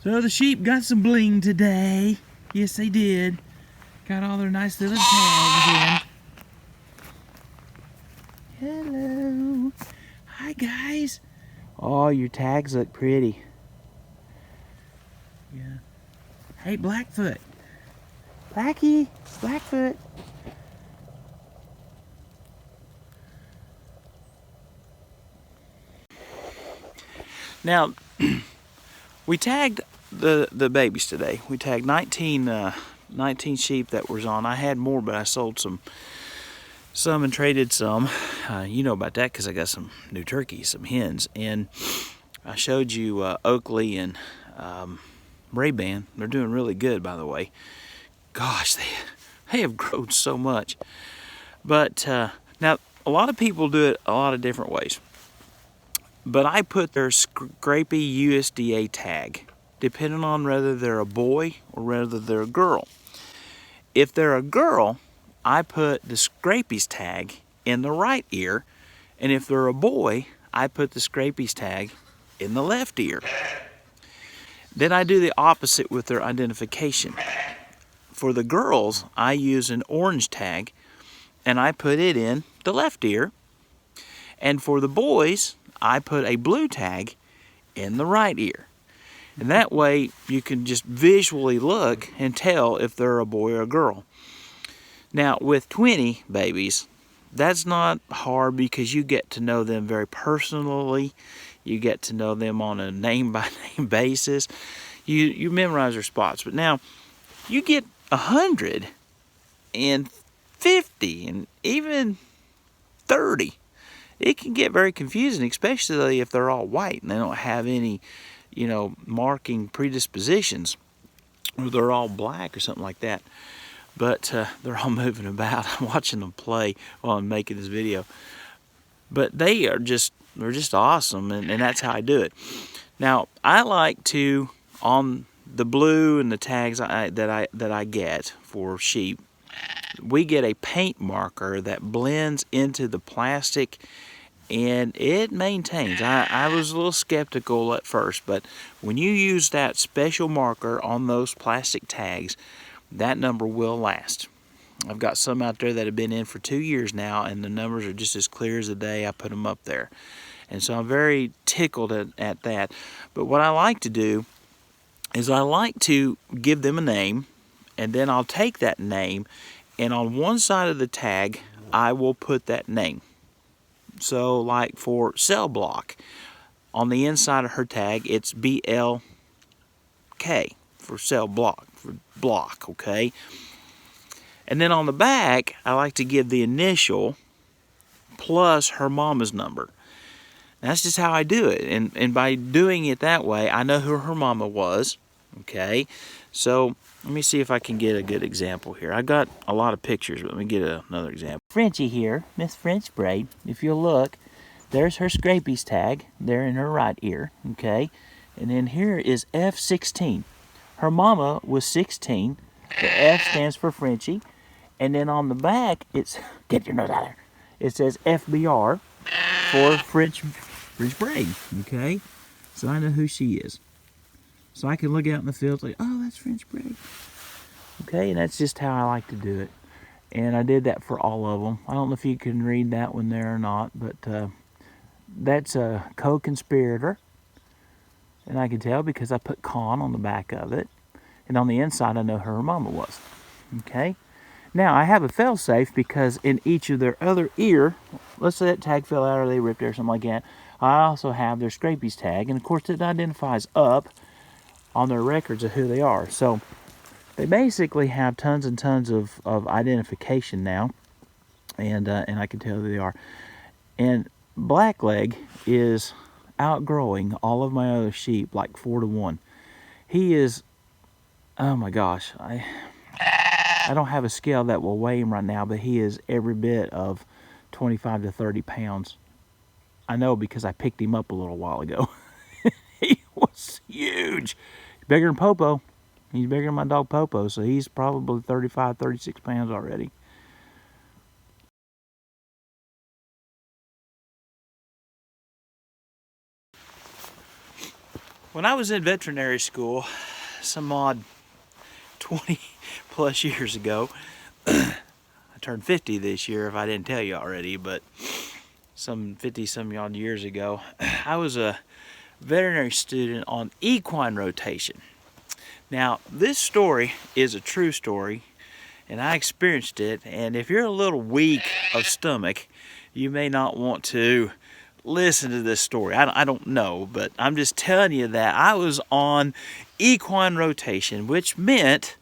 So the sheep got some bling today. Yes, they did. Got all their nice little tags in. Hello. Hi, guys. Oh, your tags look pretty. Yeah. Hey, Blackfoot. Blackie. Blackfoot. Now, we tagged the babies today. We tagged 19 sheep that was on. I had more, but I sold some and traded some. You know about that because I got some new turkeys, some hens. And I showed you Oakley and Ray-Ban. They're doing really good, by the way. Gosh, they have grown so much. But now, a lot of people do it a lot of different ways. But I put their Scrapey USDA tag, depending on whether they're a boy or whether they're a girl. If they're a girl, I put the Scrapey's tag in the right ear, and if they're a boy, I put the Scrapey's tag in the left ear. Then I do the opposite with their identification. For the girls, I use an orange tag, and I put it in the left ear. And for the boys, I put a blue tag in the right ear. And that way you can just visually look and tell if they're a boy or a girl. Now with 20 babies, that's not hard because you get to know them very personally. You get to know them on a name by name basis. You memorize their spots. But now you get 100 and 50 and even 30. It can get very confusing, especially if they're all white and they don't have any, marking predispositions, or they're all black or something like that. But they're all moving about. I'm watching them play while I'm making this video. But they're just awesome, and that's how I do it. Now, I like to, on the blue and the tags that I get for sheep, we get a paint marker that blends into the plastic, and it maintains. I was a little skeptical at first, but when you use that special marker on those plastic tags, that number will last. I've got some out there that have been in for 2 years now, and the numbers are just as clear as the day I put them up there. And so I'm very tickled at that. But what I like to do is I like to give them a name, and then I'll take that name, and on one side of the tag, I will put that name. So like for cell block, on the inside of her tag, it's BLK for cell block, okay? And then on the back, I like to give the initial plus her mama's number. That's just how I do it. And by doing it that way, I know who her mama was, okay? So let me see if I can get a good example here. I got a lot of pictures, but let me get another example. Frenchie here, Miss French Braid. If you'll look, there's her Scrapey's tag there in her right ear, okay? And then here is F16. Her mama was 16. The F stands for Frenchie. And then on the back, it's, get your nose out there. It says FBR for French Braid, okay? So I know who she is. So I can look out in the field like, oh, that's French Braid. Okay, and that's just how I like to do it. And I did that for all of them. I don't know if you can read that one there or not, but that's a co-conspirator. And I can tell because I put con on the back of it. And on the inside, I know who her mama was. Okay? Now, I have a fail-safe because in each of their other ear, let's say that tag fell out or they ripped it or something like that, I also have their Scrapey's tag. And of course, it identifies up on their records of who they are. So they basically have tons and tons of identification now, and I can tell who they are. And Blackleg is outgrowing all of my other sheep like 4-to-1. He is, oh my gosh, I don't have a scale that will weigh him right now, but he is every bit of 25 to 30 pounds. I know because I picked him up a little while ago. He was huge. Bigger than Popo. He's bigger than my dog Popo, so he's probably 35, 36 pounds already. When I was in veterinary school, some odd 20 plus years ago, I turned 50 this year if I didn't tell you already, but some 50 some odd years ago, I was a veterinary student on equine rotation. Now, this story is a true story, and I experienced it, and if you're a little weak of stomach, you may not want to listen to this story. I don't know, but I'm just telling you that I was on equine rotation, which meant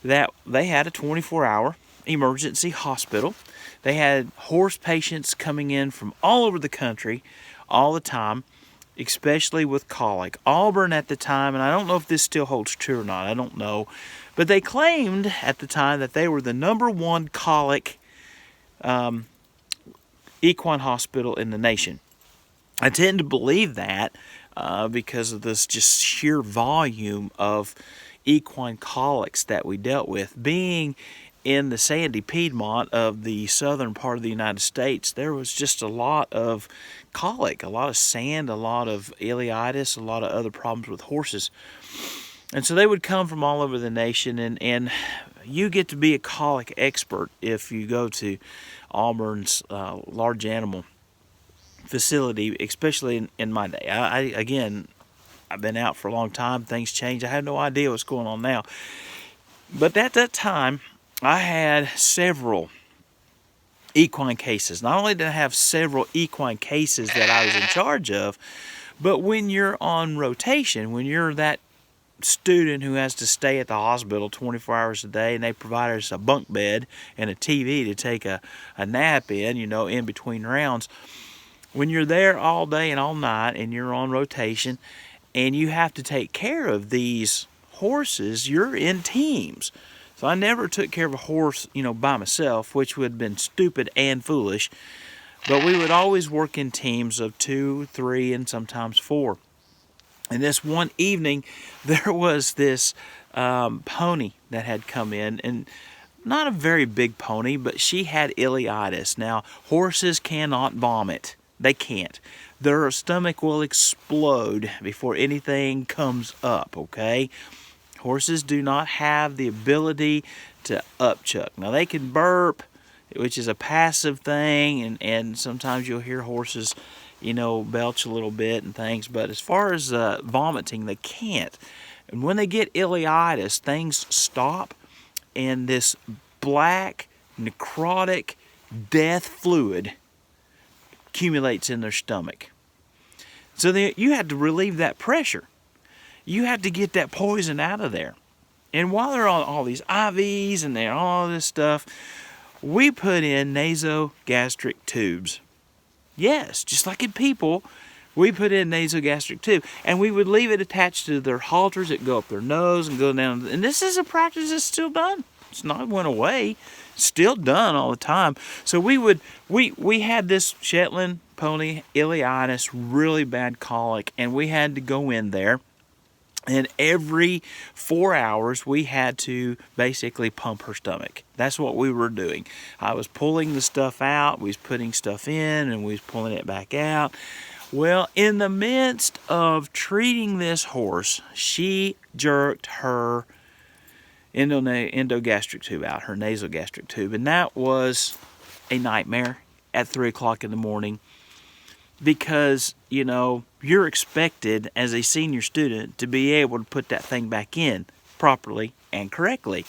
that they had a 24-hour emergency hospital. They had horse patients coming in from all over the country all the time, especially with colic. Auburn at the time, and I don't know if this still holds true or not, I don't know, but they claimed at the time that they were the #1 colic equine hospital in the nation. I tend to believe that because of this just sheer volume of equine colics that we dealt with. Being in the sandy Piedmont of the southern part of the United States, there was just a lot of colic, a lot of sand, a lot of ileitis, a lot of other problems with horses. And so they would come from all over the nation, and you get to be a colic expert if you go to Auburn's large animal facility, especially in my day. Again, I've been out for a long time. Things change. I have no idea what's going on now. But at that time, I had several equine cases. Not only did I have several equine cases that I was in charge of, but when you're on rotation, when you're that student who has to stay at the hospital 24 hours a day, and they provide us a bunk bed and a TV to take a nap in, in between rounds. When you're there all day and all night and you're on rotation and you have to take care of these horses, you're in teams. So I never took care of a horse, by myself, which would have been stupid and foolish. But we would always work in teams of 2, 3, and sometimes 4. And this one evening, there was this pony that had come in, and not a very big pony, but she had ileitis. Now, horses cannot vomit. They can't. Their stomach will explode before anything comes up, okay? Horses do not have the ability to upchuck. Now, they can burp, which is a passive thing, and sometimes you'll hear horses, belch a little bit and things, but as far as vomiting, they can't. And when they get ileitis, things stop, and this black, necrotic, death fluid accumulates in their stomach. So you had to relieve that pressure. You had to get that poison out of there. And while they're on all these IVs and they're on all this stuff, we put in nasogastric tubes. Yes, just like in people, we put in nasogastric tube. And we would leave it attached to their halters that go up their nose and go down. And this is a practice that's still done. It's not went away. Still done all the time. So we had this Shetland pony ileitis, really bad colic, and we had to go in there, and every 4 hours we had to basically pump her stomach. That's what we were doing. I was pulling the stuff out, we was putting stuff in, and we was pulling it back out. Well, in the midst of treating this horse, she jerked her endogastric tube out, her nasogastric tube, and that was a nightmare at 3 o'clock in the morning, because you're expected as a senior student to be able to put that thing back in properly and correctly.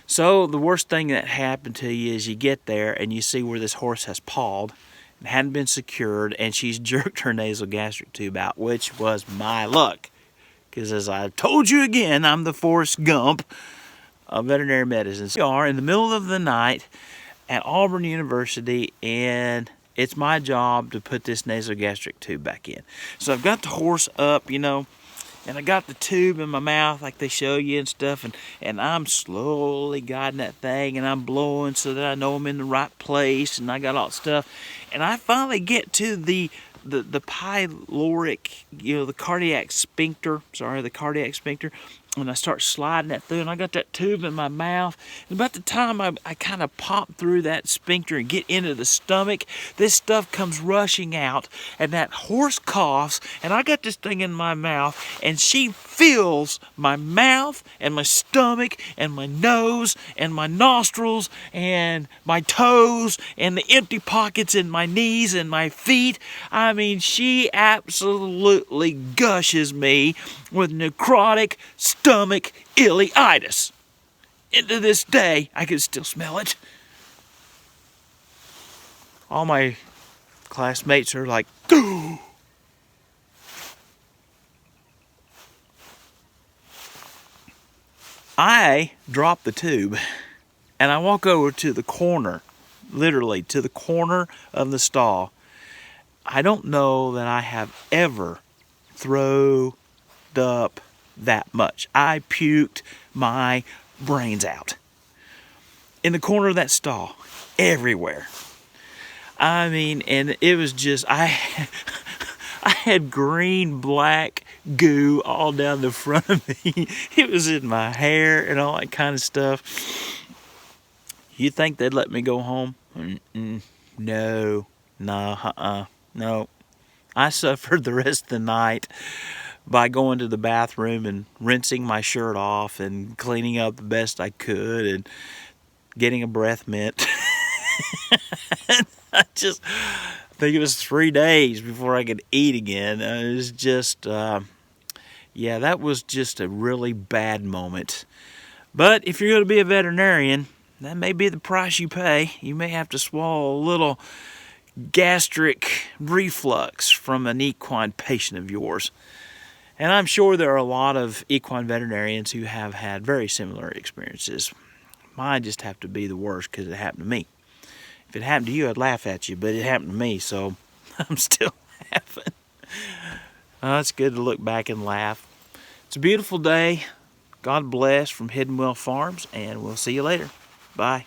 So the worst thing that happened to you is you get there and you see where this horse has pawed and hadn't been secured, and she's jerked her nasogastric tube out, which was my luck. Because as I told you again, I'm the Forrest Gump of veterinary medicine. So we are in the middle of the night at Auburn University, and it's my job to put this nasogastric tube back in. So I've got the horse up, and I got the tube in my mouth like they show you and stuff, and I'm slowly guiding that thing, and I'm blowing so that I know I'm in the right place, and I got all that stuff. And I finally get to the pyloric, the cardiac sphincter, and I start sliding that through, and I got that tube in my mouth. And about the time I kind of pop through that sphincter and get into the stomach, this stuff comes rushing out, and that horse coughs, and I got this thing in my mouth, and she fills my mouth and my stomach and my nose and my nostrils and my toes and the empty pockets in my knees and my feet. I mean, she absolutely gushes me with necrotic stomach ileitis. And to this day, I can still smell it. All my classmates are like, "Goo!" I drop the tube and I walk over to the corner, literally to the corner of the stall. I don't know that I have ever thrown up that much. I puked my brains out in the corner of that stall, everywhere. I mean, and it was just, I had green, black goo all down the front of me. It was in my hair and all that kind of stuff. You think they'd let me go home? No. No. I suffered the rest of the night by going to the bathroom and rinsing my shirt off and cleaning up the best I could and getting a breath mint. I think it was 3 days before I could eat again. It was just, yeah, that was just a really bad moment. But if you're going to be a veterinarian, that may be the price you pay. You may have to swallow a little gastric reflux from an equine patient of yours. And I'm sure there are a lot of equine veterinarians who have had very similar experiences. Mine just have to be the worst because it happened to me. If it happened to you, I'd laugh at you, but it happened to me, so I'm still laughing. It's good to look back and laugh. It's a beautiful day. God bless from Hidden Well Farms, and we'll see you later. Bye.